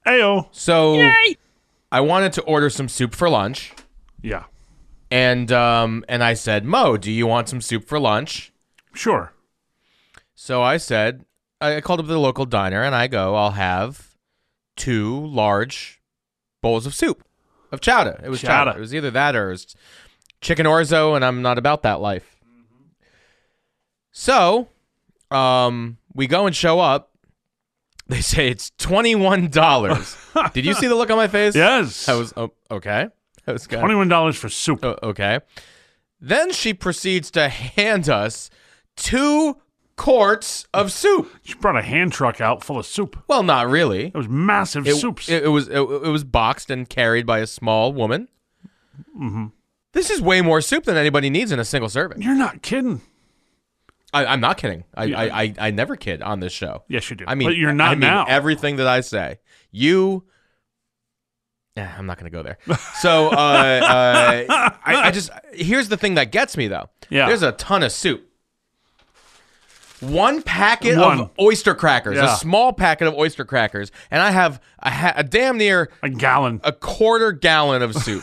Ayo. So Yay! I wanted to order some soup for lunch. Yeah. And I said, Mo, do you want some soup for lunch? Sure. So I said, I called up the local diner and I go, I'll have 2 large bowls of soup, of chowder. It was chowder. It was either that or it was chicken orzo, and I'm not about that life. So we go and show up. They say it's $21. Did you see the look on my face? Yes. I was, okay. That was good. $21 for soup. Okay. Then she proceeds to hand us 2 quarts of soup. She brought a hand truck out full of soup. Well, not really. It was massive soups. It was boxed and carried by a small woman. Mm-hmm. This is way more soup than anybody needs in a single serving. You're not kidding. I'm not kidding. I never kid on this show. Yes, you do. I mean, but you're not now. Everything that I say. I'm not going to go there. So I just here's the thing that gets me though. Yeah. There's a ton of soup. 1 packet of oyster crackers, a small packet of oyster crackers, and I have a damn near a gallon, a quarter gallon of soup.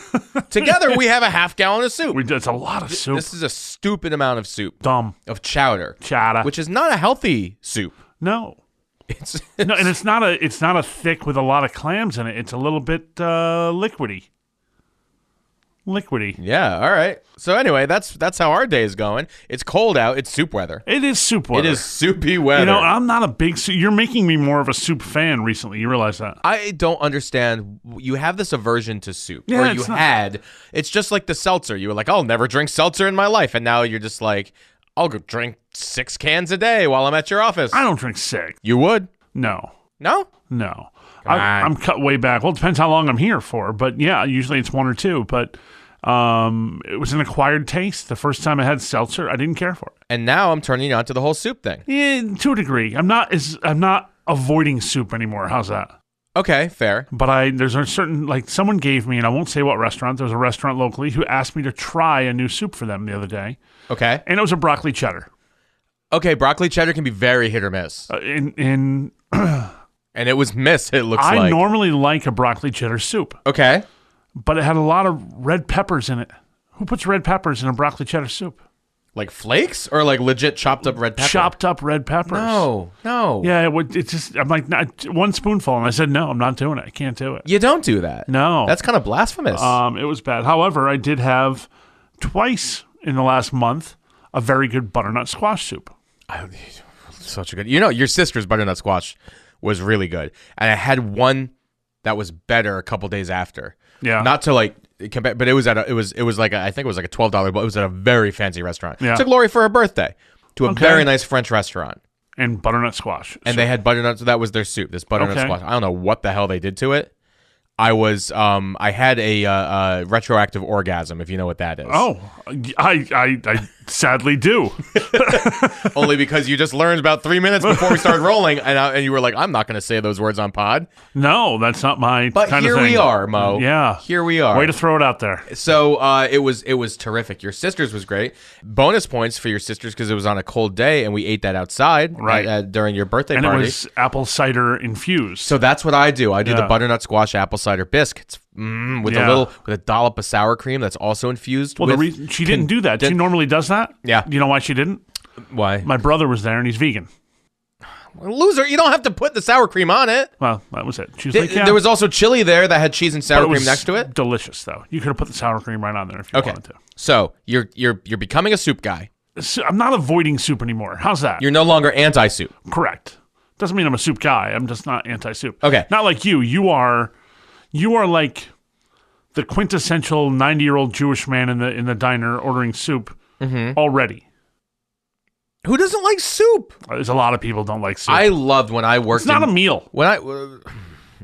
Together, we have a half gallon of soup. That's a lot of soup. This is a stupid amount of soup. Dumb. Of chowder, which is not a healthy soup. No. No, and it's not a thick with a lot of clams in it. It's a little bit liquidy. Yeah, all right. So anyway, that's how our day is going. It's cold out. It's soup weather. It is soup weather. It is soupy weather. You know, I'm not a big soup. You're making me more of a soup fan recently. You realize that? I don't understand. You have this aversion to soup. Yeah, or you had. It's just like the seltzer. You were like, I'll never drink seltzer in my life. And now you're just like, I'll go drink 6 cans a day while I'm at your office. I don't drink 6. You would? No. No? No. I'm cut way back. Well, it depends how long I'm here for. But yeah, usually it's 1 or 2. But it was an acquired taste. The first time I had seltzer, I didn't care for it. And now I'm turning on to the whole soup thing. Yeah, to a degree. I'm not avoiding soup anymore. How's that? Okay, fair. But there's a certain, like, someone gave me, and I won't say what restaurant, there was a restaurant locally who asked me to try a new soup for them the other day. Okay. And it was a broccoli cheddar. Okay, broccoli cheddar can be very hit or miss. And it was miss, it looks like. I normally like a broccoli cheddar soup. Okay. But it had a lot of red peppers in it. Who puts red peppers in a broccoli cheddar soup? Like flakes or like legit chopped up red pepper? Chopped up red peppers. No. Yeah, it's just, I'm like, 1 spoonful. And I said, no, I'm not doing it. I can't do it. You don't do that. No. That's kind of blasphemous. It was bad. However, I did have twice in the last month a very good butternut squash soup. Such a good. You know, your sister's butternut squash was really good. And I had one that was better a couple days after. Yeah. Not to like compare, but it was like I think it was like a $12, but it was at a very fancy restaurant. Yeah. Took Lori for her birthday to a very nice French restaurant. And butternut squash. And they had butternut, so that was their soup, this butternut squash. I don't know what the hell they did to it. I had a retroactive orgasm, if you know what that is. Oh, I sadly do. Only because you just learned about 3 minutes before we started rolling, and you were like, I'm not going to say those words on pod. No, that's not my But kind of here thing. we are, Mo. Yeah. Here we are. Way to throw it out there. So it was terrific. Your sister's was great. Bonus points for your sister's because it was on a cold day, and we ate that outside during your birthday party. And it was apple cider infused. So that's what I do. I do the butternut squash apple cider biscuits with a dollop of sour cream that's also infused. Well, the reason she didn't do that. She normally does that. Yeah. You know why she didn't? Why? My brother was there and he's vegan. Loser, you don't have to put the sour cream on it. Well, that was it. She was like, yeah. There was also chili there that had cheese and sour cream next to it. Delicious, though. You could have put the sour cream right on there if you wanted to. So you're becoming a soup guy. So I'm not avoiding soup anymore. How's that? You're no longer anti-soup. Correct. Doesn't mean I'm a soup guy. I'm just not anti-soup. Okay. Not like you. You are like the quintessential 90-year-old Jewish man in the diner ordering soup already. Who doesn't like soup? There's a lot of people don't like soup. I loved when I worked. It's not a meal.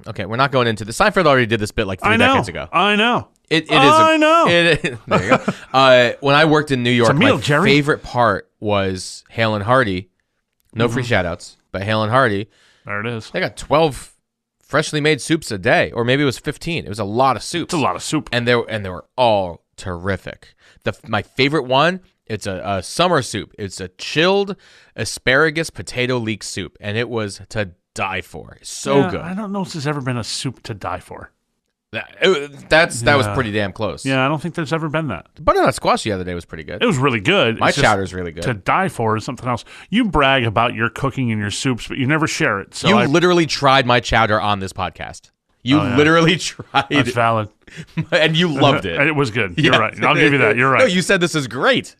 Okay, we're not going into this. Seinfeld already did this bit like 3 decades ago. I know. It is. I know. There you go. When I worked in New York, meal, my Jerry. favorite part was Hale and Hardy. No free shout-outs, but Hale and Hardy. There it is. They got 12 freshly made soups a day, or maybe it was 15. It was a lot of soups. It's a lot of soup. And they were all terrific. My favorite one, it's a summer soup. It's a chilled asparagus potato leek soup, and it was to die for. It's so good. I don't know if there's ever been a soup to die for. That was pretty damn close. Yeah, I don't think there's ever been that. The butternut squash the other day was pretty good. It was really good. My chowder's really good. To die for is something else. You brag about your cooking and your soups, but you never share it. So you literally tried my chowder on this podcast. You literally tried. That's valid. And you loved it. It was good. You're right. I'll give you that. You're right. No, you said this is great.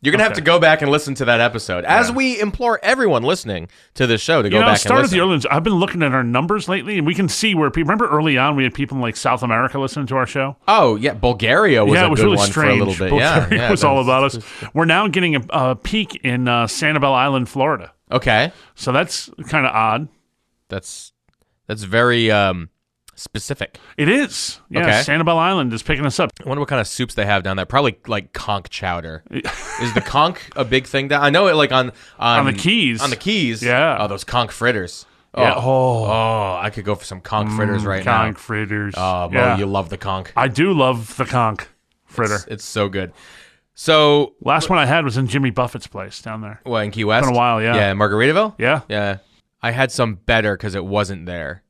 You're going to have to go back and listen to that episode, as we implore everyone listening to this show to go back and listen. Start at the early ones. I've been looking at our numbers lately, and we can see where people... Remember early on, we had people in like South America listening to our show? Oh, yeah. Bulgaria was a good really one strange. For a little bit. Bulgaria was all about us. We're now getting a peak in Sanibel Island, Florida. Okay. So that's kind of odd. That's very... specific. It is. Yeah, okay. Sanibel Island is picking us up. I wonder what kind of soups they have down there. Probably like conch chowder. Is the conch a big thing down? I know it like on the Keys. On the Keys. Yeah. Oh, those conch fritters. Yeah. Oh, I could go for some conch fritters right now. Conch fritters. Oh, Mo, you love the conch. I do love the conch fritter. It's so good. So last one I had was in Jimmy Buffett's place down there. What, in Key West? It's been a while, yeah. Yeah, in Margaritaville? Yeah. Yeah. I had some better because it wasn't there.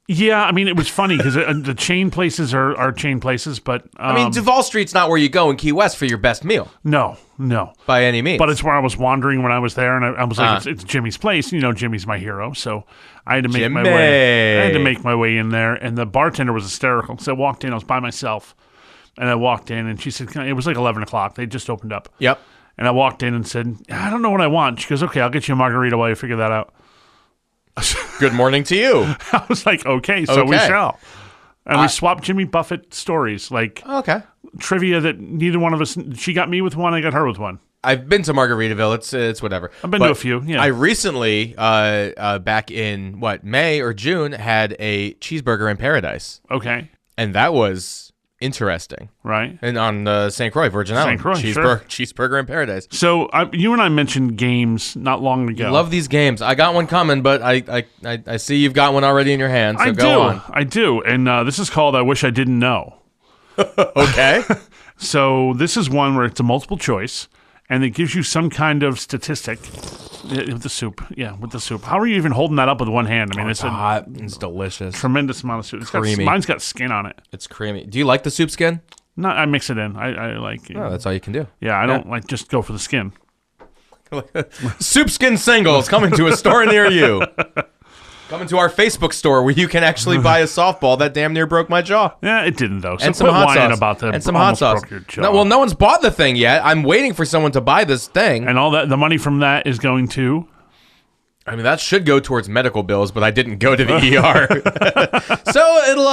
Yeah, I mean, it was funny because the chain places are chain places, but... I mean, Duval Street's not where you go in Key West for your best meal. No. By any means. But it's where I was wandering when I was there, and I was like, it's Jimmy's place. You know, Jimmy's my hero, so I had to make my way. I had to make my way in there, and the bartender was hysterical. So I walked in, I was by myself, and I walked in, and she said, it was like 11 o'clock. They just opened up. Yep. And I walked in and said, I don't know what I want. She goes, okay, I'll get you a margarita while you figure that out. Good morning to you. I was like, okay, so we shall. And we swapped Jimmy Buffett stories, like trivia that neither one of us, she got me with one, I got her with one. I've been to Margaritaville. It's whatever. I've been to a few, yeah. I recently, back in, May or June, had a cheeseburger in paradise. Okay. And that was interesting. Right. And on St. Croix, Virgin Island. St. Croix, Cheeseburger in paradise. So you and I mentioned games not long ago. You love these games. I got one coming, but I see you've got one already in your hand, so go on. I do. And this is called I Wish I Didn't Know. Okay. So this is one where it's a multiple choice, and it gives you some kind of statistic. With the soup. Yeah, with the soup. How are you even holding that up with one hand? I mean, it's hot. It's delicious. Tremendous amount of soup. It's creamy. Mine's got skin on it. It's creamy. Do you like the soup skin? No, I mix it in. I like... Oh, that's all you can do. Yeah, I don't like just go for the skin. Soup skin singles coming to a store near you. Coming to our Facebook store where you can actually buy a softball that damn near broke my jaw. Yeah, it didn't though. So and some hot sauce. About the and some hot sauce. No one's bought the thing yet. I'm waiting for someone to buy this thing. And all that, the money from that is going to... I mean, that should go towards medical bills, but I didn't go to the ER. So it'll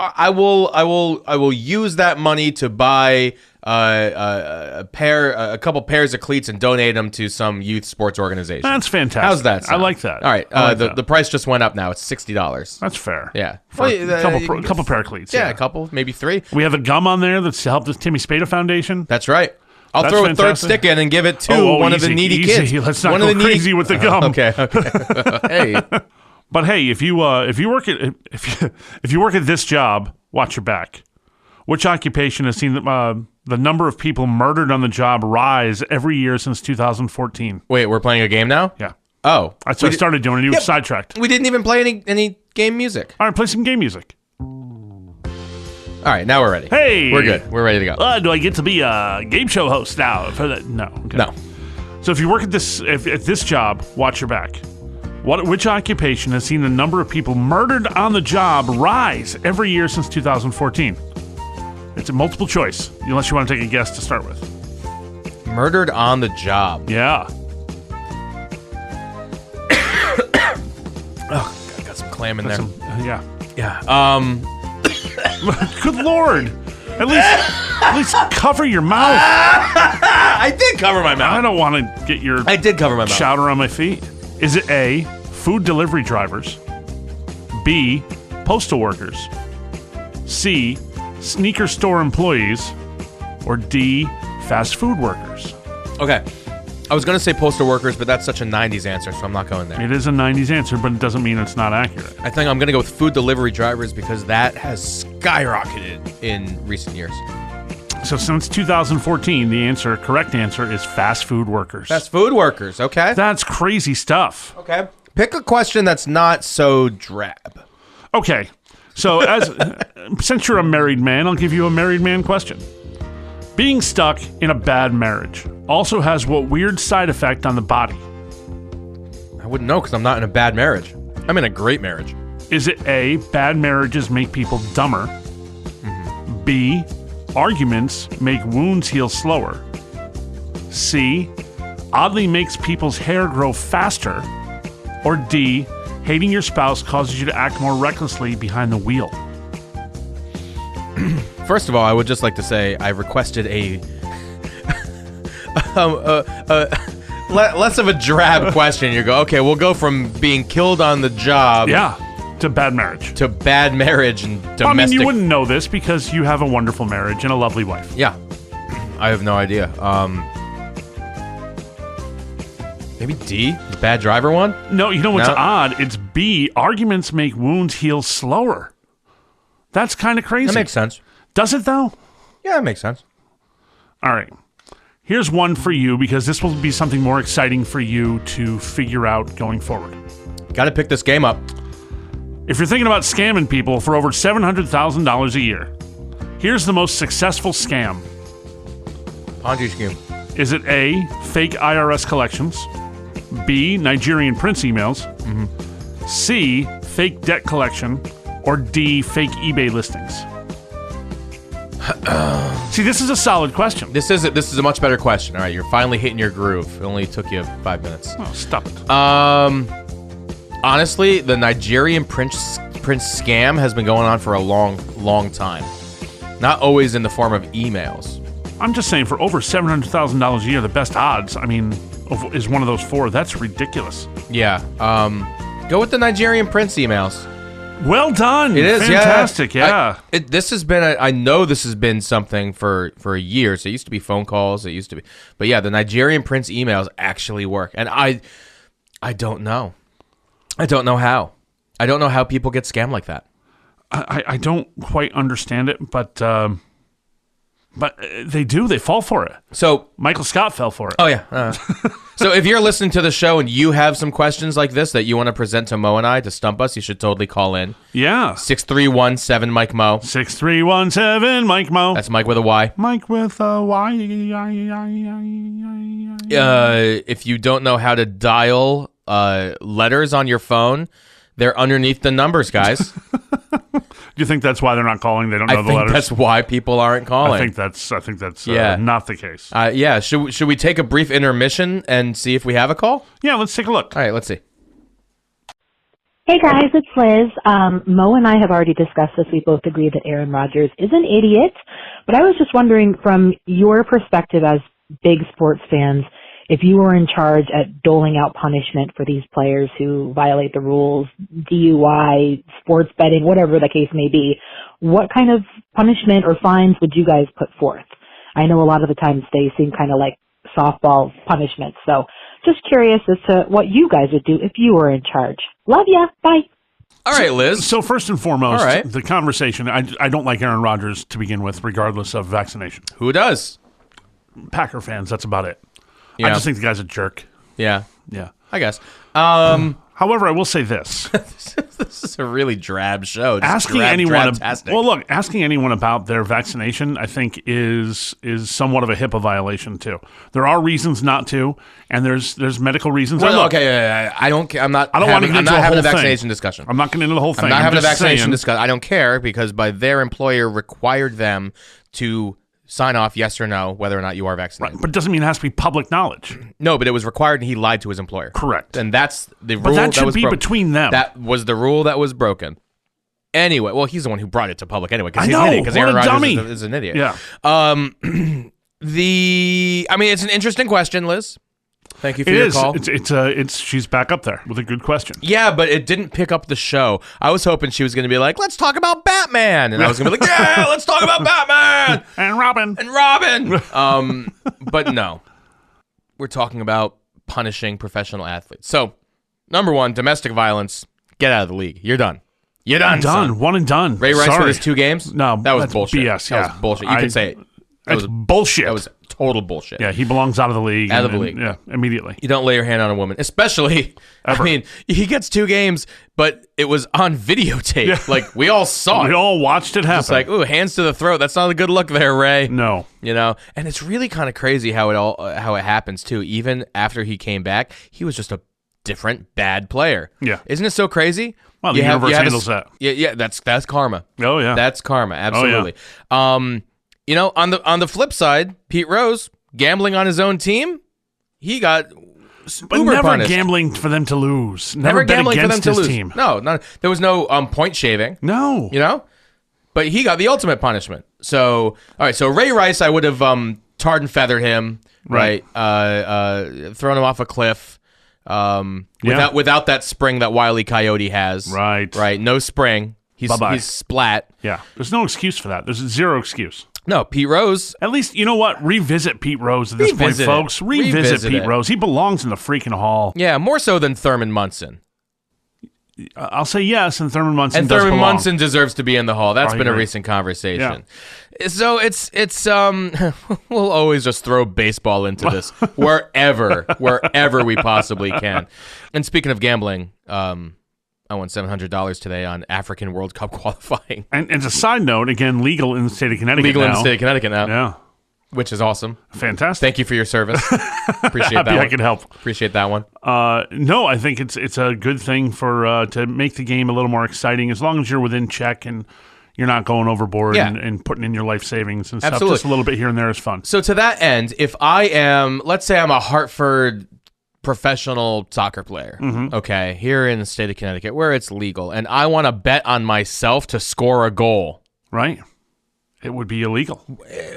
I will use that money to buy a couple pairs of cleats and donate them to some youth sports organization. That's fantastic. How's that sound? I like that. All right, the price just went up now. It's $60. That's fair. Yeah, for a couple pair of cleats. Yeah, a couple, maybe three. We have a gum on there that's to help the Timmy Spada Foundation. That's right. I'll throw a third stick in and give it to one of the needy kids. Let's not go crazy with the gum. Okay. Hey. But hey, if you work at this job, watch your back. Which occupation has seen the number of people murdered on the job rise every year since 2014? Wait, we're playing a game now? Yeah. Oh. That's what I started doing, and you were sidetracked. We didn't even play any game music. All right, play some game music. All right, now we're ready. Hey! We're good. We're ready to go. Do I get to be a game show host now? No. Okay. No. So if you work at this job, watch your back. Which occupation has seen the number of people murdered on the job rise every year since 2014? It's a multiple choice, unless you want to take a guess to start with. Murdered on the job. Yeah. Oh, I got some clam in there. Yeah. Yeah. Good Lord. At least cover your mouth. I did cover my mouth. I don't want to get your I did cover my mouth. Chowder on my feet. Is it A, food delivery drivers, B, postal workers, C, sneaker store employees, or D, fast food workers? Okay. I was going to say postal workers, but that's such a 90s answer, so I'm not going there. It is a 90s answer, but it doesn't mean it's not accurate. I think I'm going to go with food delivery drivers because that has skyrocketed in recent years. So since 2014, the correct answer is fast food workers. Fast food workers, okay. That's crazy stuff. Okay. Pick a question that's not so drab. Okay. So since you're a married man, I'll give you a married man question. Being stuck in a bad marriage also has what weird side effect on the body? I wouldn't know because I'm not in a bad marriage. I'm in a great marriage. Is it A, bad marriages make people dumber? B, arguments make wounds heal slower? C, oddly makes people's hair grow faster? Or D, hating your spouse causes you to act more recklessly behind the wheel? First of all, I would just like to say I requested a less of a drab question. You go, okay, we'll go from being killed on the job, to bad marriage, and domestic. I mean, you wouldn't know this because you have a wonderful marriage and a lovely wife. Yeah, I have no idea. Maybe D, the bad driver one. No, you know what's odd? It's B. Arguments make wounds heal slower. That's kind of crazy. That makes sense. Does it though? Yeah, it makes sense. All right. Here's one for you because this will be something more exciting for you to figure out going forward. Got to pick this game up. If you're thinking about scamming people for over $700,000 a year, here's the most successful scam. Ponzi scheme. Is it A, fake IRS collections, B, Nigerian prince emails, C, fake debt collection, or D, fake eBay listings? See, this is a solid question. This is a much better question. All right, you're finally hitting your groove. It only took you 5 minutes. Oh, stop it. Honestly, the Nigerian prince scam has been going on for a long time. Not always in the form of emails. I'm just saying, for over $700,000 a year, the best odds, I mean, is one of those four. That's ridiculous. Yeah. Go with the Nigerian prince emails. Well done. It is fantastic. Yeah. This has been. I know this has been something for years. It used to be phone calls. It used to be, but yeah, the Nigerian prince emails actually work. And I don't know. I don't know how. I don't know how people get scammed like that. I don't quite understand it, but they do. They fall for it. So Michael Scott fell for it. Oh yeah. So if you're listening to the show and you have some questions like this that you want to present to Mo and I to stump us, you should totally call in. Yeah. 6317 Mike Mo. 6317 Mike Mo. That's Mike with a Y. Mike with a Y. If you don't know how to dial letters on your phone, they're underneath the numbers, guys. Do you think that's why they're not calling? They don't know the letters? I think that's why people aren't calling. I think that's not the case. Yeah. Should we take a brief intermission and see if we have a call? Yeah, let's take a look. All right, let's see. Hey guys, it's Liz. Mo and I have already discussed this. We both agree that Aaron Rodgers is an idiot. But I was just wondering, from your perspective as big sports fans, if you were in charge at doling out punishment for these players who violate the rules, DUI, sports betting, whatever the case may be, what kind of punishment or fines would you guys put forth? I know a lot of the times they seem kind of like softball punishments. So just curious as to what you guys would do if you were in charge. Love ya. Bye. All right, Liz. So first and foremost, all right, the conversation, I don't like Aaron Rodgers to begin with, regardless of vaccination. Who does? Packer fans, that's about it. Yeah. I just think the guy's a jerk. Yeah. Yeah. I guess. However, I will say this. This is a really drab show. Asking anyone about their vaccination, I think, is somewhat of a HIPAA violation too. There are reasons not to, and there's medical reasons. Well, okay, I don't care. I'm not having a vaccination discussion. I'm not getting into the whole thing. I'm not having a vaccination discussion. I don't care because their employer required them to sign off yes or no whether or not you are vaccinated. Right, but it doesn't mean it has to be public knowledge. No, but it was required and he lied to his employer. Correct. And that's the rule. But that should be between them. That was the rule that was broken. Anyway, well, he's the one who brought it to public anyway because he's an idiot. Because Aaron Rodgers is an idiot. Yeah. It's an interesting question, Liz. Thank you for your call. She's back up there with a good question. Yeah, but it didn't pick up the show. I was hoping she was going to be like, let's talk about Batman. And I was going to be like, yeah, let's talk about Batman. And Robin. But no. We're talking about punishing professional athletes. So, number one, domestic violence, get out of the league. You're done. You're done, son. One and done. Ray Rice for his 2 games? No, that was bullshit. BS, That was bullshit. You can say it. It's bullshit. That was total bullshit. Yeah, he belongs out of the league. Out of the league. Yeah, immediately. You don't lay your hand on a woman, especially. Ever. I mean, he gets 2 games, but it was on videotape. Yeah. Like we all saw it. We all watched it happen. It's like, ooh, hands to the throat. That's not a good look there, Ray. No. You know, and it's really kind of crazy how it happens too. Even after he came back, he was just a different bad player. Yeah. Isn't it so crazy? Well, the universe handles that. Yeah, that's karma. Oh yeah. That's karma, absolutely. Oh, yeah. You know, on the flip side, Pete Rose gambling on his own team, he got but uber never punished. Gambling for them to lose. Never bet gambling for them against to his lose. team. No, there was no point shaving. No. You know? But he got the ultimate punishment. So, all right, so Ray Rice, I would have tarred and feathered him, right? Thrown him off a cliff without that spring that Wile E. Coyote has. Right, no spring. He's splat. Yeah, there's no excuse for that. There's zero excuse. No, Pete Rose. At least, you know what? Revisit Pete Rose at this point, folks. Revisit Pete Rose. He belongs in the freaking hall. Yeah, more so than Thurman Munson. I'll say yes, and Thurman Munson and does Thurman belong. Munson deserves to be in the hall. That's been a recent conversation. Yeah. So it's we'll always just throw baseball into this wherever we possibly can. And speaking of gambling, I won $700 today on African World Cup qualifying. And as a side note, again, legal in the state of Connecticut in the state of Connecticut now. Yeah. Which is awesome. Fantastic. Thank you for your service. Appreciate that one. I can help. Appreciate that one. No, I think it's a good thing for to make the game a little more exciting, as long as you're within check and you're not going overboard and putting in your life savings and stuff. Just a little bit here and there is fun. So to that end, if I am, let's say I'm a Hartford professional soccer player, okay, here in the state of Connecticut where it's legal, and I want to bet on myself to score a goal. Right. It would be illegal.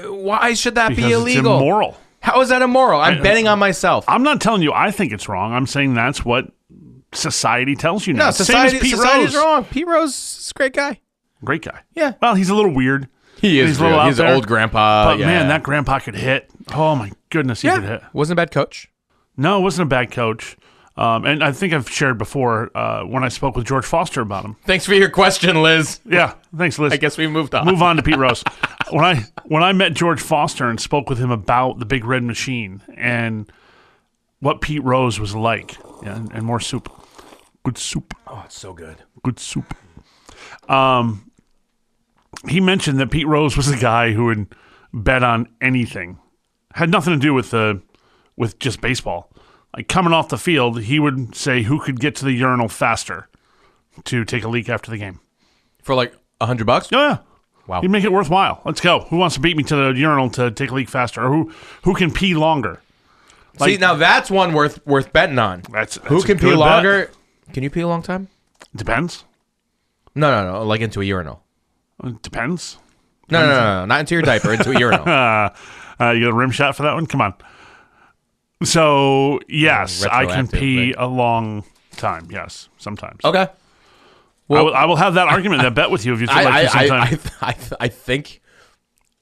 Why should that be illegal? It's immoral. How is that immoral? I'm betting on myself. I'm not telling you I think it's wrong. I'm saying that's what society tells you now. No, society's wrong. Pete Rose is a great guy. Great guy. Yeah. Well, he's a little weird. He is. He's an old grandpa. But man, that grandpa could hit. Oh my goodness, he could hit. Wasn't a bad coach. No, it wasn't a bad coach. And I think I've shared before when I spoke with George Foster about him. Thanks for your question, Liz. Yeah, thanks, Liz. I guess we moved on. Move on to Pete Rose. When I met George Foster and spoke with him about the Big Red Machine and what Pete Rose was like, and more soup. Good soup. Oh, it's so good. Good soup. He mentioned that Pete Rose was a guy who would bet on anything. Had nothing to do with just baseball. Like coming off the field, he would say who could get to the urinal faster to take a leak after the game. For like $100? Oh, yeah. Wow. He'd make it worthwhile. Let's go. Who wants to beat me to the urinal to take a leak faster? Or who can pee longer? See, now that's one worth betting on. That's who can pee longer? Can you pee a long time? Depends. No. Like into a urinal. It depends. No. Not into your diaper. Into a urinal. You got a rim shot for that one? Come on. So, yes, I can pee a long time. Yes, sometimes. Okay. Well, I will have that argument, that bet with you if you feel like sometime.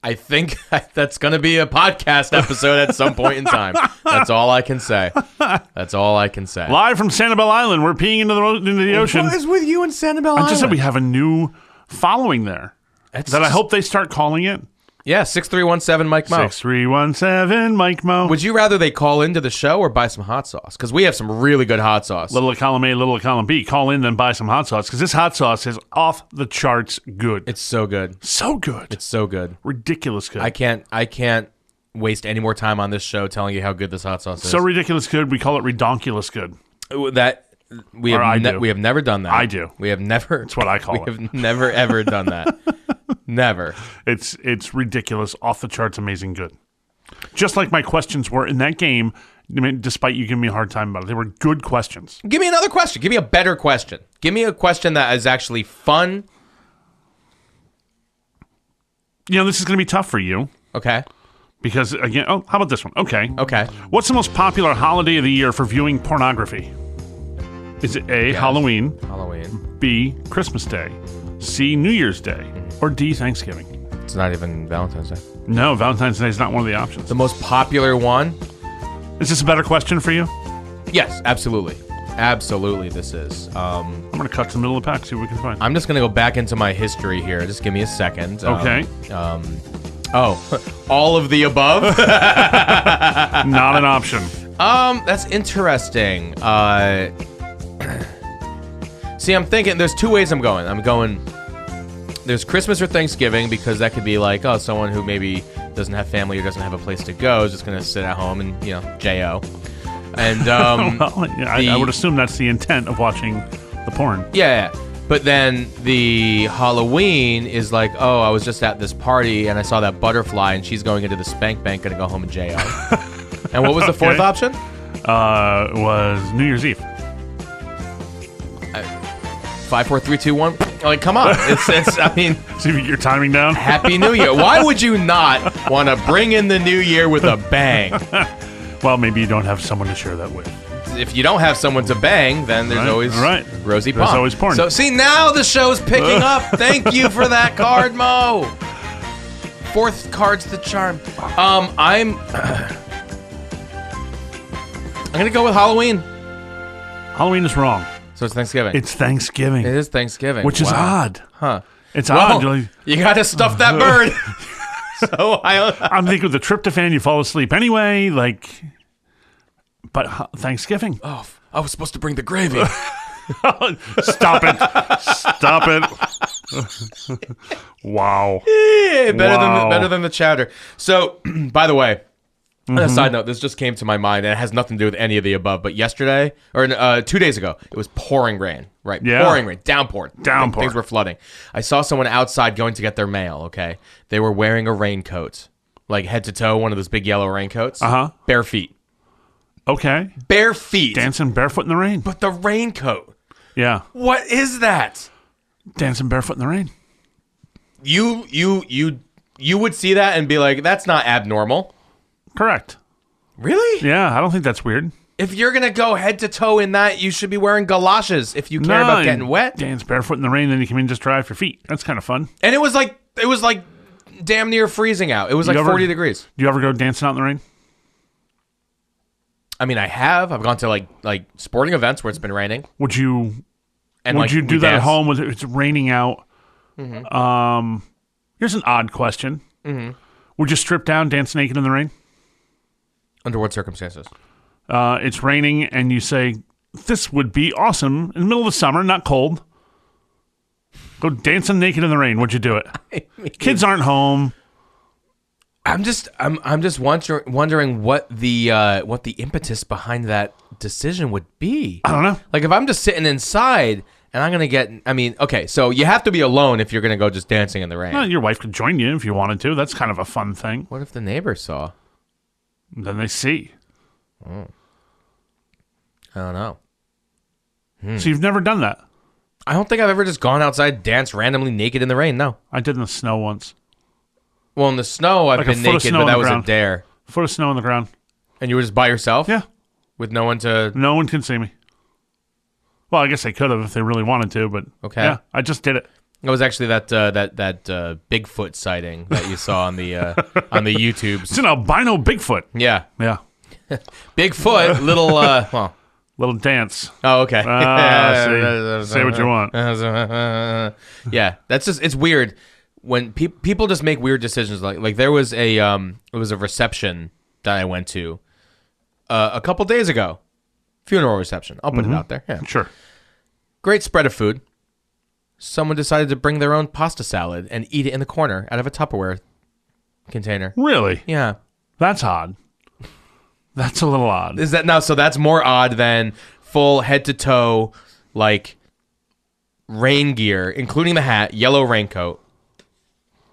I think that's going to be a podcast episode at some point in time. That's all I can say. That's all I can say. Live from Sanibel Island, we're peeing into the ocean. What is with you and Sanibel Island? I just said we have a new following there. I hope they start calling it. Yeah, 6317 Myke Mo. 6317 Myke Mo. Would you rather they call into the show or buy some hot sauce? Because we have some really good hot sauce. Little column A, little column B. Call in, then buy some hot sauce. Because this hot sauce is off the charts good. It's so good. So good. It's so good. Ridiculous good. I can't waste any more time on this show telling you how good this hot sauce is. So ridiculous good, we call it redonkulous good. We have never done that. I do. We have never. That's what I call it. We have never ever done that. Never. It's ridiculous, off the charts, amazing good. Just like my questions were in that game, despite you giving me a hard time about it. They were good questions. Give me another question. Give me a better question. Give me a question that is actually fun. This is going to be tough for you. Okay. Because, again, how about this one? Okay. Okay. What's the most popular holiday of the year for viewing pornography? Is it A, Halloween, B, Christmas Day, C, New Year's Day, or D, Thanksgiving? It's not even Valentine's Day. No, Valentine's Day is not one of the options. The most popular one? Is this a better question for you? Yes, absolutely. Absolutely, this is. I'm going to cut to the middle of the pack, see what we can find. I'm just going to go back into my history here. Just give me a second. Okay. Oh, all of the above? Not an option. That's interesting. See, I'm thinking there's two ways I'm going. There's Christmas or Thanksgiving, because that could be like, oh, someone who maybe doesn't have family or doesn't have a place to go is just going to sit at home and, J.O. And, well, yeah, I would assume that's the intent of watching the porn. Yeah. But then the Halloween is like, oh, I was just at this party and I saw that butterfly and she's going into the spank bank, going to go home and J.O. And what was the fourth option? Was New Year's Eve. 5, 4, 3, 2, 1. Like, come on. It's I mean, see if you're timing down. Happy New Year. Why would you not want to bring in the new year with a bang? Well, maybe you don't have someone to share that with. If you don't have someone to bang, then there's always Rosie Pond. There's always porn. So, see, now the show's picking up. Thank you for that card, Mo. Fourth card's the charm. I'm going to go with Halloween. Halloween is wrong. So it's Thanksgiving. It's Thanksgiving. It is Thanksgiving. Which is odd. Huh. It's odd. You got to stuff that bird. So I'm thinking with the tryptophan, you fall asleep anyway. But Thanksgiving. Oh, I was supposed to bring the gravy. Stop it. Wow. Yeah, better than the chowder. So, by the way, on a side note, this just came to my mind, and it has nothing to do with any of the above. But yesterday, or 2 days ago, it was pouring rain. Right? Yeah. Pouring rain. Downpour. Things were flooding. I saw someone outside going to get their mail, okay? They were wearing a raincoat. Like head to toe, one of those big yellow raincoats. Uh-huh. Bare feet. Okay. Bare feet. Dancing barefoot in the rain. But the raincoat. Yeah. What is that? Dancing barefoot in the rain. You would see that and be like, that's not abnormal. Correct. Really? Yeah, I don't think that's weird. If you're going to go head to toe in that, you should be wearing galoshes if you care about getting wet. Dance barefoot in the rain, then you come in and just dry off your feet. That's kind of fun. And it was like damn near freezing out. It was 40 degrees. Do you ever go dancing out in the rain? I mean, I have. I've gone to like sporting events where it's been raining. Would you do that at home when it's raining out? Mm-hmm. Here's an odd question. Mm-hmm. Would you strip down, dance naked in the rain? Under what circumstances? It's raining and you say, this would be awesome in the middle of the summer, not cold. Go dancing naked in the rain. Would you do it? I mean, kids aren't home. I'm just wondering what the impetus behind that decision would be. I don't know. Like if I'm just sitting inside and I'm gonna get. I mean, okay, so you have to be alone if you're gonna go just dancing in the rain. Well, your wife could join you if you wanted to. That's kind of a fun thing. What if the neighbors saw? Then they see. I don't know. So you've never done that? I don't think I've ever just gone outside, danced randomly naked in the rain. No, I did in the snow once. Well, in the snow, I've been naked, but that was a dare. Foot of snow on the ground. And you were just by yourself? Yeah. With no one to... No one can see me. Well, I guess they could have if they really wanted to, but okay. Yeah, I just did it. It was actually that Bigfoot sighting that you saw on the YouTubes. It's an albino Bigfoot. Yeah. Yeah. Bigfoot, little... little dance. Oh, okay. Say what you want. Yeah, that's just... It's weird. When people just make weird decisions, like there was a reception that I went to a couple days ago, funeral reception. I'll put it out there. Yeah, sure. Great spread of food. Someone decided to bring their own pasta salad and eat it in the corner out of a Tupperware container. Really? Yeah, that's odd. That's a little odd. Is that now? So that's more odd than full head to toe like rain gear, including the hat, yellow raincoat.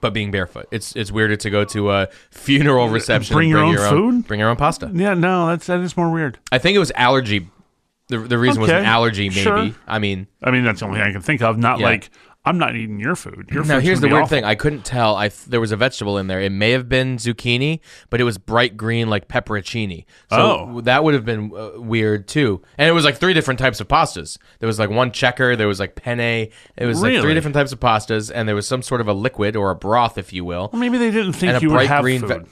But being barefoot, it's weirder to go to a funeral reception. Bring your own food. Bring your own pasta. Yeah, no, that is more weird. I think it was allergy. The reason was an allergy, maybe. Sure. I mean, that's the only thing I can think of. Not like I'm not eating your food. Your now here's the weird thing. I couldn't tell. There was a vegetable in there. It may have been zucchini, but it was bright green like pepperoncini. So that would have been weird too. And it was like 3 different types of pastas. There was like one checker. There was like penne. It was like 3 different types of pastas, and there was some sort of a liquid or a broth, if you will. Well, maybe they didn't think you would have food.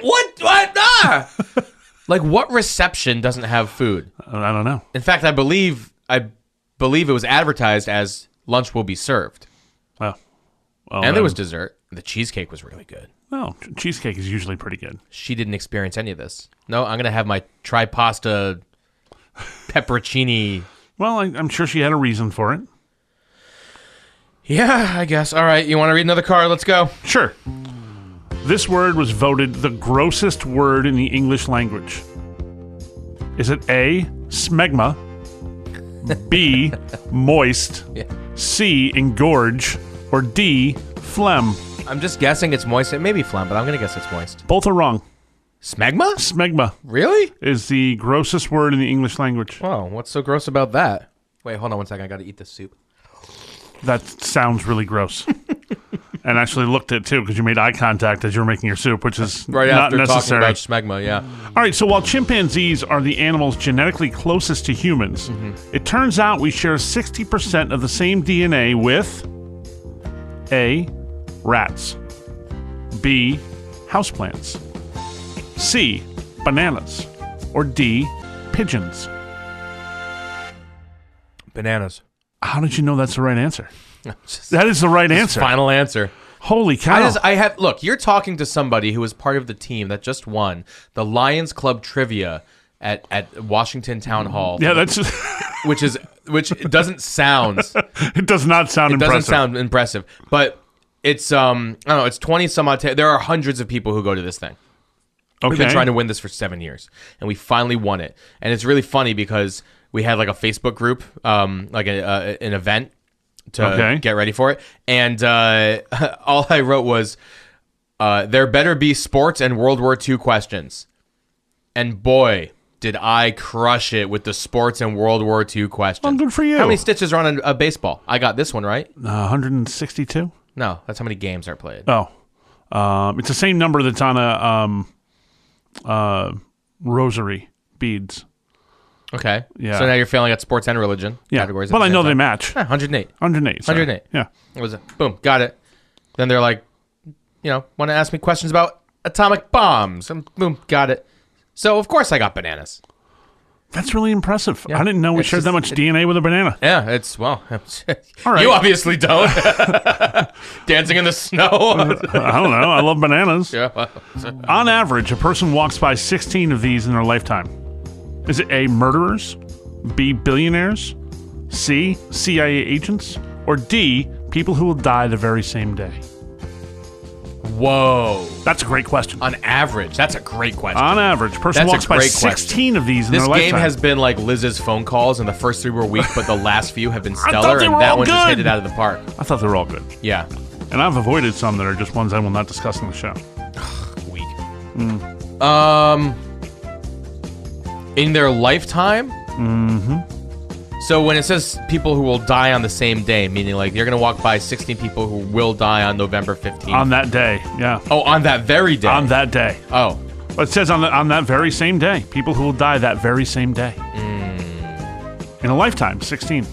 What? Ah! Like what reception doesn't have food? I don't know. In fact, I believe it was advertised as lunch will be served. Well, and there was dessert. The cheesecake was really good. Well, cheesecake is usually pretty good. She didn't experience any of this. No, I'm going to have my tri-pasta pepperoncini. Well, I'm sure she had a reason for it. Yeah, I guess. All right, you want to read another card? Let's go. Sure. This word was voted the grossest word in the English language. Is it A, smegma, B, moist, C, engorge, or D, phlegm? I'm just guessing it's moist. It may be phlegm, but I'm going to guess it's moist. Both are wrong. Smegma? Smegma. Really? Is the grossest word in the English language. Oh, what's so gross about that? Wait, hold on one second. I got to eat this soup. That sounds really gross. And actually looked at it too because you made eye contact as you were making your soup, which is right not after necessary. Talking about smegma, yeah. All right, so while chimpanzees are the animals genetically closest to humans, it turns out we share 60% of the same DNA with A, rats, B, houseplants, C, bananas, or D, pigeons. Bananas. How did you know that's the right answer? That is the right answer. Final answer. Holy cow. Look, you're talking to somebody who was part of the team that just won the Lions Club trivia at Washington Town Hall. Yeah, that's which doesn't sound it does not sound impressive. It doesn't sound impressive. But it's I don't know, it's 20 some odd there are hundreds of people who go to this thing. Okay. We've been trying to win this for 7 years, and we finally won it. And it's really funny because we had like a Facebook group, like an event to get ready for it. And all I wrote was, there better be sports and World War II questions. And boy, did I crush it with the sports and World War II questions. Well, good for you. How many stitches are on a baseball? I got this one right. 162? No, that's how many games are played. Oh. It's the same number that's on a rosary beads. Okay. Yeah. So now you're failing at sports and religion categories. Well, I know they match. 108. 108. Sorry. 108. Yeah. What was it? Boom. Got it. Then they're like, want to ask me questions about atomic bombs. And boom. Got it. So, of course, I got bananas. That's really impressive. Yeah. I didn't know we shared that much DNA with a banana. Yeah, All right. You obviously don't. Dancing in the snow. I don't know. I love bananas. Yeah. On average, a person walks by 16 of these in their lifetime. Is it A, murderers, B, billionaires, C, CIA agents, or D, people who will die the very same day? Whoa. That's a great question. On average, that's a great question. On average, a person walks by 16 of these in their lifetime. This game has been like Liz's phone calls, and the first 3 were weak, but the last few have been stellar, they and were that all one just good. hit it out of the park. I thought they were all good. Yeah. And I've avoided some that are just ones I will not discuss on the show. Weak. In their lifetime? Mm-hmm. So when it says people who will die on the same day, meaning like you're going to walk by 16 people who will die on November 15th. On that day, yeah. Oh, on that very day. On that day. Oh. But it says on that very same day. People who will die that very same day. In a lifetime, 16.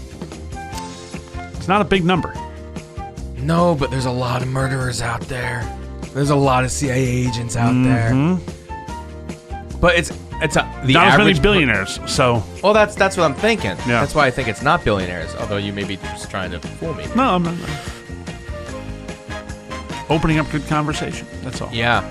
It's not a big number. No, but there's a lot of murderers out there. There's a lot of CIA agents out there. But it's the not as many average billionaires. So well, that's what I'm thinking. Yeah. That's why I think it's not billionaires. Although you may be just trying to fool me. no, I'm not. Opening up good conversation. That's all. Yeah.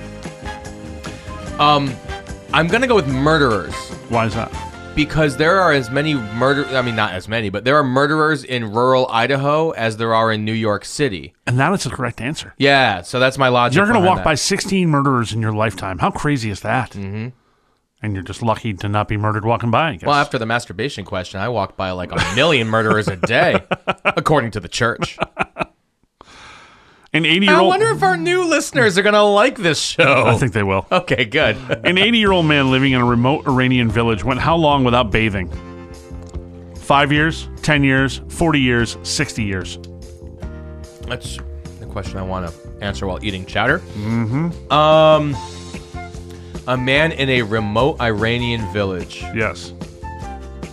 I'm gonna go with murderers Why is that? because there are as many not as many, but there are murderers in rural Idaho as there are in New York City. And that is the correct answer. Yeah, so that's my logic. You're going to behind walk that. by 16 murderers in your lifetime. How crazy is that? Mm-hmm. And you're just lucky to not be murdered walking by, I guess. Well, after the masturbation question, I walk by like 1 million murderers a day, according to the church. An 80-year-old. I wonder if our new listeners are going to like this show. I think they will. Okay, good. An 80-year-old man living in a remote Iranian village went how long without bathing? 5 years, 10 years, 40 years, 60 years. That's the question I want to answer while eating chowder. Mm-hmm. A man in a remote Iranian village. Yes.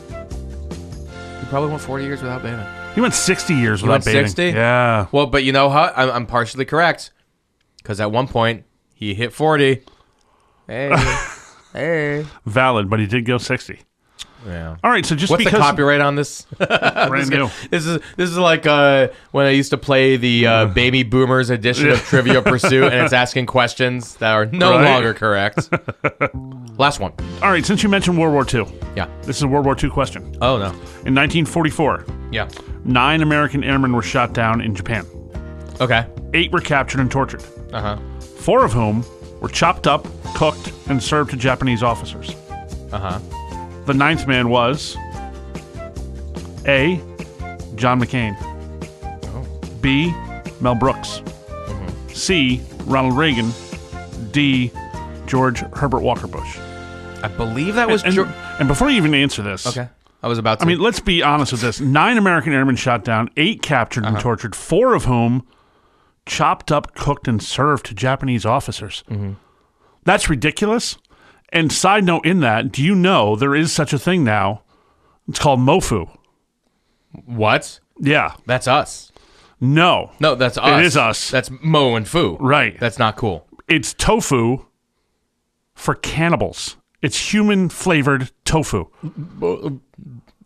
He probably went 40 years without bathing. He went 60 years without bathing. 60? Yeah. Well, but you know how? I'm partially correct. Because at one point, he hit 40. Hey. Hey. Valid, but he did go 60. Yeah. All right, so just What's because the copyright on this? brand new. This is like when I used to play the Baby Boomers edition of Trivia Pursuit, and it's asking questions that are no longer correct. Last one. All right, since you mentioned World War II, Yeah. this is a World War II question. Oh no. In 1944, Yeah. 9 American airmen were shot down in Japan. Okay. 8 were captured and tortured. 4 of whom were chopped up, cooked, and served to Japanese officers. The 9th man was A. John McCain, B. Mel Brooks, C. Ronald Reagan, D. George Herbert Walker Bush. I believe that was and before you even answer this, okay. I was about to. I mean, let's be honest with this. 9 American airmen shot down, 8 captured and tortured, 4 of whom chopped up, cooked, and served to Japanese officers. That's ridiculous. And side note in that, do you know there is such a thing now? It's called MOFU. What? Yeah. That's us. No. No, that's us. It is us. That's Mo and Fu. Right. That's not cool. It's tofu for cannibals. It's human-flavored tofu.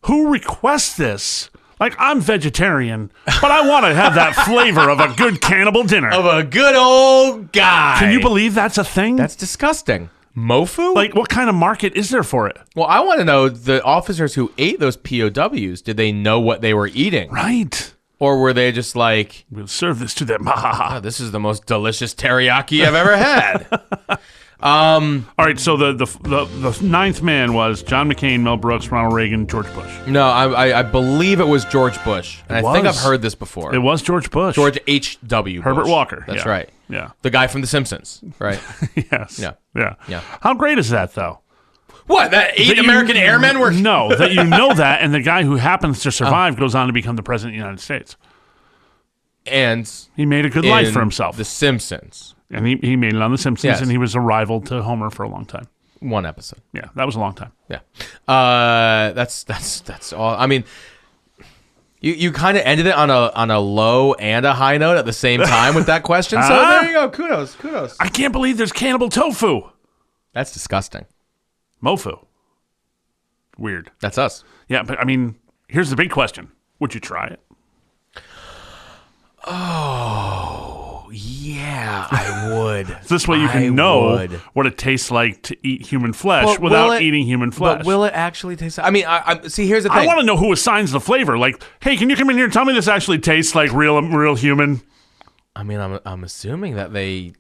Who requests this? Like, I'm vegetarian, but I want to have that flavor of a good cannibal dinner. Of a good old guy. Can you believe that's a thing? That's disgusting. Mofu? Like, what kind of market is there for it? Well, I want to know, the officers who ate those POWs, did they know what they were eating? Right. Or were they just like, we'll serve this to them. Oh, this is the most delicious teriyaki I've ever had. All right, so the 9th man was John McCain, Mel Brooks, Ronald Reagan, George Bush. No, I believe it was George Bush. And I think I've heard this before. It was George Bush. George H.W. Herbert Bush. Walker. That's yeah. right. Yeah. The guy from The Simpsons, right? Yes. Yeah. How great is that, though? What, that 8 American airmen were... No, that you know that, and the guy who happens to survive goes on to become the president of the United States. And... he made a good life for himself. The Simpsons. And he made it on The Simpsons, Yes. and he was a rival to Homer for a long time. One episode. Yeah, that was a long time. Yeah. That's all. I mean, you kind of ended it on a low and a high note at the same time with that question. So there you go. Kudos. I can't believe there's cannibal tofu. That's disgusting. Mofu. Weird. That's us. Yeah, but I mean, here's the big question. Would you try it? Oh, yeah, I would. This way you can know what it tastes like to eat human flesh without eating human flesh. But will it actually taste... I mean, see, here's the thing. I want to know who assigns the flavor. Like, hey, can you come in here and tell me this actually tastes like real human? I mean, I'm assuming that they...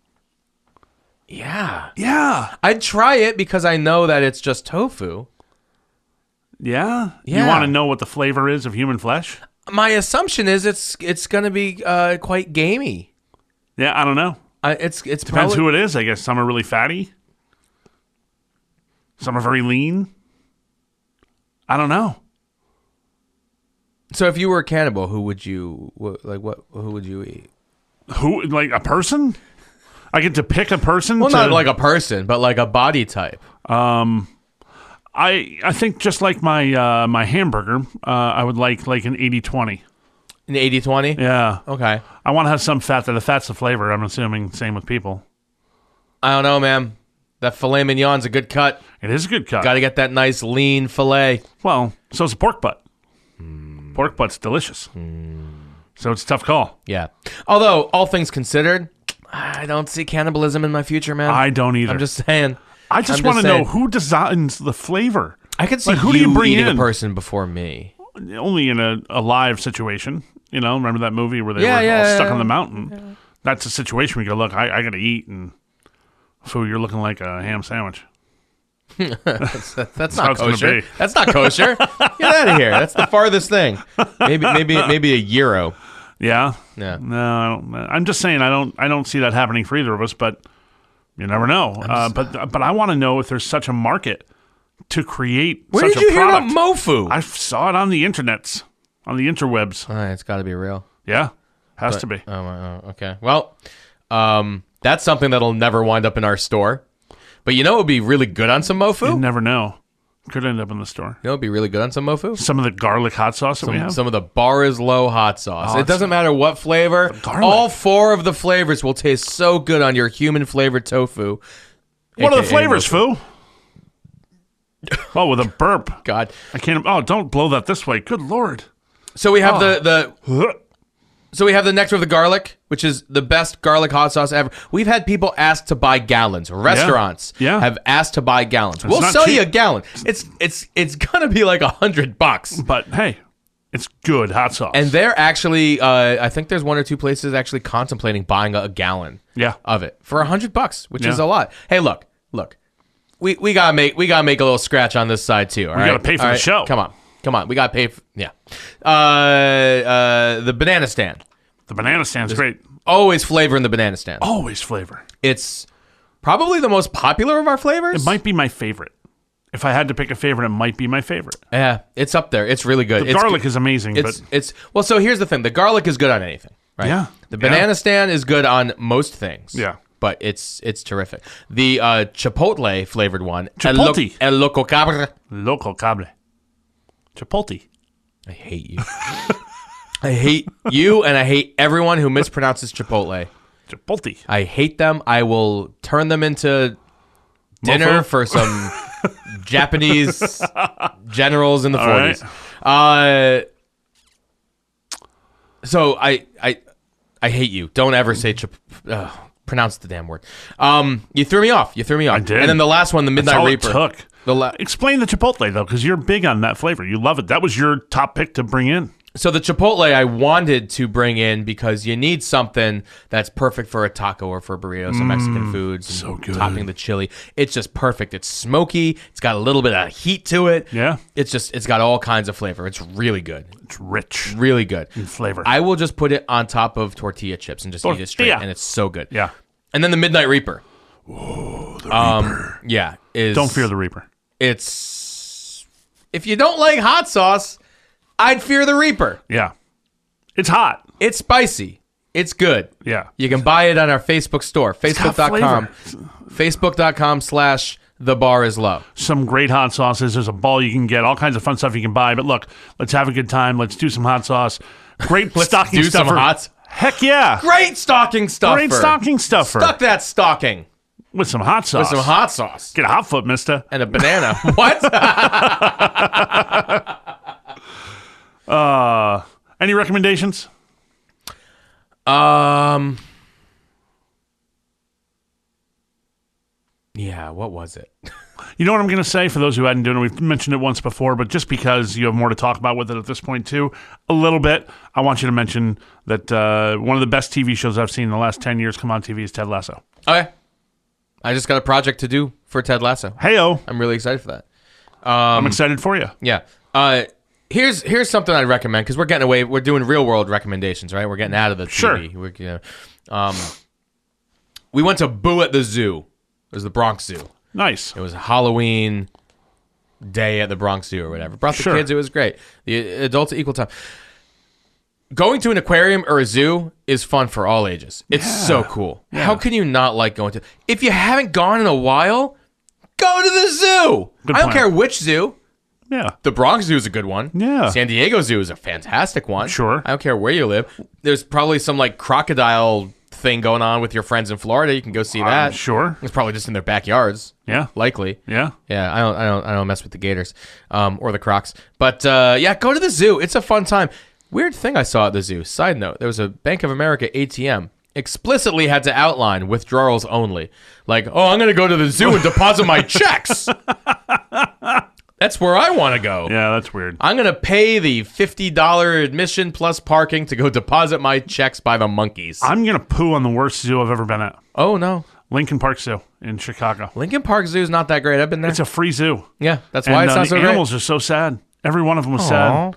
Yeah. Yeah. I'd try it because I know that it's just tofu. Yeah? Yeah. You want to know what the flavor is of human flesh? My assumption is it's going to be quite gamey. Yeah, I don't know. It's Depends who it is, I guess. Some are really fatty. Some are very lean. I don't know. So if you were a cannibal, who would you who would you eat? Who, like a person? I get to pick a person? Well, not like a person, but like a body type. I think just like my my hamburger, I would like an 80-20. An 80-20? Yeah. Okay. I want to have some fat. The fat's the flavor, I'm assuming. Same with people. I don't know, man. That filet mignon's a good cut. It is a good cut. Got to get that nice lean filet. Well, so is a pork butt. Pork butt's delicious. So it's a tough call. Yeah. Although, all things considered, I don't see cannibalism in my future, man. I don't either. I'm just saying. I just want to know who designs the flavor. I could see who do you bring eating in? a person before me. Only in a live situation. You know, remember that movie where they were all stuck on the mountain? Yeah. That's a situation where you go, look, I got to eat, and food, you're looking like a ham sandwich. That's not kosher. That's not kosher. Get out of here. That's the farthest thing. Maybe a gyro. Yeah. Yeah. No, I don't. I'm just saying I don't see that happening for either of us, but you never know. But I want to know if there's such a market to create Where such did you a product. hear about MoFu? I saw it on the internets, on the interwebs. It's got to be real. Yeah, has to be. Oh, okay. Well, that's something that'll never wind up in our store. But you know what would be really good on some MoFu? You never know. Could end up in the store. You know what would be really good on some MoFu? Some of the garlic hot sauce that we have. Some of the Bar is Low hot sauce. Oh, it doesn't matter what flavor. All 4 of the flavors will taste so good on your human flavored tofu. What are the flavors, Fu? Oh, with a burp. God. I can't. Oh, don't blow that this way. Good Lord. So we have So we have the Nectar of the Garlic, which is the best garlic hot sauce ever. We've had people ask to buy gallons. Restaurants have asked to buy gallons. We'll sell you a gallon. It's gonna be like $100. But hey, it's good hot sauce. And they're actually, I think there's 1 or 2 places actually contemplating buying a gallon of it for $100, which is a lot. Hey, look. We gotta make a little scratch on this side too. All right? We gotta pay for the show. Come on. We gotta pay for the banana stand. The banana stand's great. Always flavor in the banana stand. Always flavor. It's probably the most popular of our flavors. It might be my favorite. If I had to pick a favorite, it might be my favorite. Yeah, it's up there. It's really good. The garlic is amazing. Well, so here's the thing. The garlic is good on anything, right? Yeah. The banana stand is good on most things. Yeah. But it's terrific. The chipotle flavored one. Chipotle. El Loco Cabra. Loco Cable. Chipotle. I hate you. I hate you, and I hate everyone who mispronounces Chipotle. Chipotle. I hate them. I will turn them into dinner for some Japanese generals in the 40s. Right. So I hate you. Don't ever say pronounce the damn word. You threw me off. I did. And then the last one, the Midnight Reaper. It took. Explain the Chipotle, though, because you're big on that flavor. You love it. That was your top pick to bring in. So the Chipotle I wanted to bring in because you need something that's perfect for a taco or for a burrito, some Mexican foods. So good. Topping the chili. It's just perfect. It's smoky. It's got a little bit of heat to it. Yeah. It's got all kinds of flavor. It's really good. It's rich. Really good. In flavor. I will just put it on top of tortilla chips and just eat it straight, and it's so good. Yeah. And then the Midnight Reaper. Oh, the Reaper. Yeah. Don't fear the Reaper. If you don't like hot sauce, I'd fear the Reaper. Yeah. It's hot. It's spicy. It's good. Yeah. You can buy it on our Facebook store, facebook.com/thebarislow. Some great hot sauces. There's a ball you can get, all kinds of fun stuff you can buy. But look, let's have a good time. Let's do some hot sauce. Great stocking stuffer. Heck yeah. Great stocking stuffer. Great stocking stuffer. Stuck that stocking. With some hot sauce. With some hot sauce. Get a hot foot, mister. And a banana. What? Any recommendations? Yeah, what was it? You know what I'm going to say for those who hadn't done it? We've mentioned it once before, but just because you have more to talk about with it at this point too, a little bit, I want you to mention that one of the best TV shows I've seen in the last 10 years come on TV is Ted Lasso. Okay. I just got a project to do for Ted Lasso. Hey-o. I'm really excited for that. I'm excited for you. Yeah. Here's something I'd recommend, because we're getting away. We're doing real world recommendations, right? We're getting out of the TV. Sure. We went to Boo at the Zoo. It was the Bronx Zoo. Nice. It was Halloween day at the Bronx Zoo or whatever. Brought the kids. It was great. The adults at equal time. Going to an aquarium or a zoo is fun for all ages. It's so cool. Yeah. How can you not like going to? If you haven't gone in a while, go to the zoo. I don't care which zoo. Yeah. The Bronx Zoo is a good one. Yeah. San Diego Zoo is a fantastic one. Sure. I don't care where you live. There's probably some like crocodile thing going on with your friends in Florida. You can go see that. Sure. It's probably just in their backyards. Yeah. Likely. Yeah. Yeah. I don't mess with the gators, or the crocs. But yeah, go to the zoo. It's a fun time. Weird thing I saw at the zoo. Side note: there was a Bank of America ATM. Explicitly had to outline withdrawals only. Like, oh, I'm going to go to the zoo and deposit my checks. That's where I want to go. Yeah, that's weird. I'm going to pay the $50 admission plus parking to go deposit my checks by the monkeys. I'm going to poo on the worst zoo I've ever been at. Oh, no. Lincoln Park Zoo in Chicago. Lincoln Park Zoo is not that great. I've been there. It's a free zoo. Yeah, that's why it's not so great. The animals are so sad. Every one of them was sad.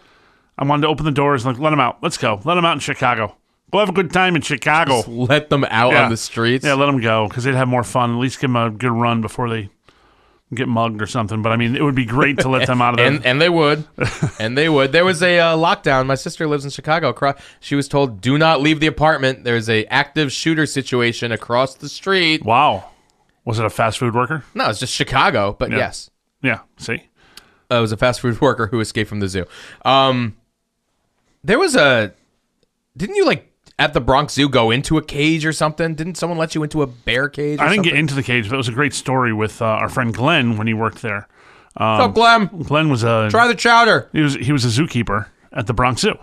I wanted to open the doors and let them out. Let's go. Let them out in Chicago. Go have a good time in Chicago. Just let them out on the streets. Yeah, let them go because they'd have more fun. At least give them a good run before they get mugged or something. But I mean, it would be great to let them out of there. And they would. And they would. There was a lockdown. My sister lives in Chicago. She was told, do not leave the apartment. There's a active shooter situation across the street. Wow. Was it a fast food worker? No, it's just Chicago, but yes. Yeah, see? It was a fast food worker who escaped from the zoo. There was didn't you like at the Bronx Zoo go into a cage or something? Didn't someone let you into a bear cage or I didn't something? get into the cage, but it was a great story with our friend Glenn when he worked there. What's up, Clem? Glenn was a Try the chowder. He was a zookeeper at the Bronx Zoo,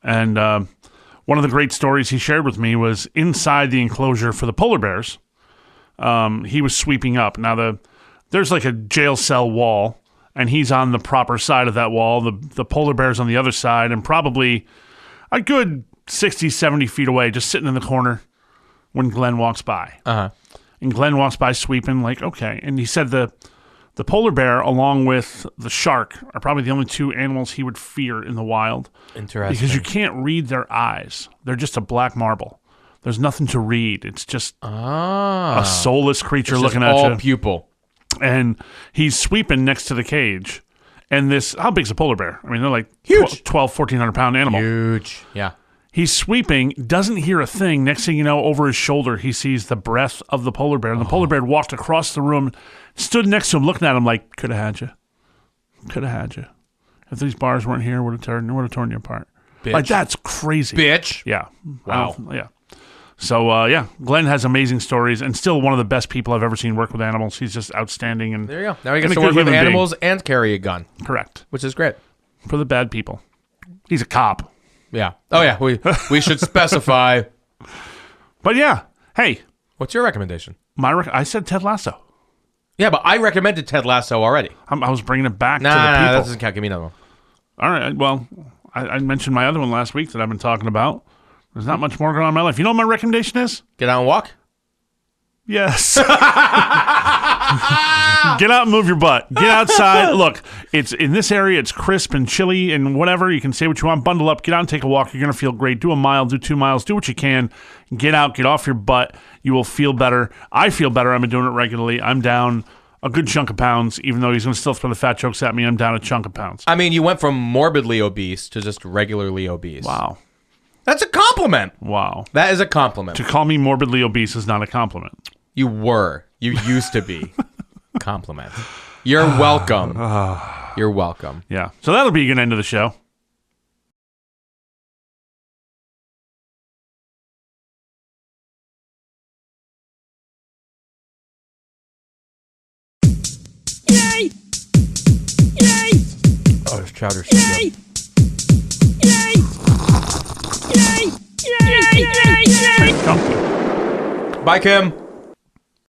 and one of the great stories he shared with me was inside the enclosure for the polar bears. He was sweeping up. Now there's like a jail cell wall, and he's on the proper side of that wall. The polar bear's on the other side, and probably a good 60, 70 feet away, just sitting in the corner when Glenn walks by. And Glenn walks by sweeping, like, okay. And he said the polar bear, along with the shark, are probably the only two animals he would fear in the wild. Interesting. Because you can't read their eyes. They're just a black marble. There's nothing to read. It's just a soulless creature looking at you. All pupil. And he's sweeping next to the cage. And how big's a polar bear? I mean, they're like huge. 1,400 pound animal. Huge. Yeah. He's sweeping, doesn't hear a thing. Next thing you know, over his shoulder, he sees the breath of the polar bear. And the polar bear walked across the room, stood next to him, looking at him like, could have had you. Could have had you. If these bars weren't here, would have torn you apart. Bitch. Like, that's crazy. Bitch. Yeah. Wow. Yeah. So, Glenn has amazing stories and still one of the best people I've ever seen work with animals. He's just outstanding. And there you go. Now he gets to work with animals and carry a gun. Correct. Which is great. For the bad people. He's a cop. Yeah. Oh, yeah. We should specify. But yeah. Hey. What's your recommendation? I said Ted Lasso. Yeah, but I recommended Ted Lasso already. I was bringing it back to the people. Nah, that doesn't count. Give me another one. All right. Well, I mentioned my other one last week that I've been talking about. There's not much more going on in my life. You know what my recommendation is? Get out and walk? Yes. Get out and move your butt. Get outside. Look, it's in this area. It's crisp and chilly and whatever. You can say what you want. Bundle up. Get out and take a walk. You're going to feel great. Do a mile. Do 2 miles. Do what you can. Get out. Get off your butt. You will feel better. I feel better. I've been doing it regularly. I'm down a good chunk of pounds, even though he's going to still throw the fat jokes at me. I'm down a chunk of pounds. I mean, you went from morbidly obese to just regularly obese. Wow. That's a compliment. Wow. That is a compliment. To call me morbidly obese is not a compliment. You were. You used to be. Compliment. You're welcome. You're welcome. Yeah. So that'll be a good end of the show. Yay! Yay! Oh, this chowder's so good. Yay! Yay! Yay! Yay! Yay! Come. Bye, Kim.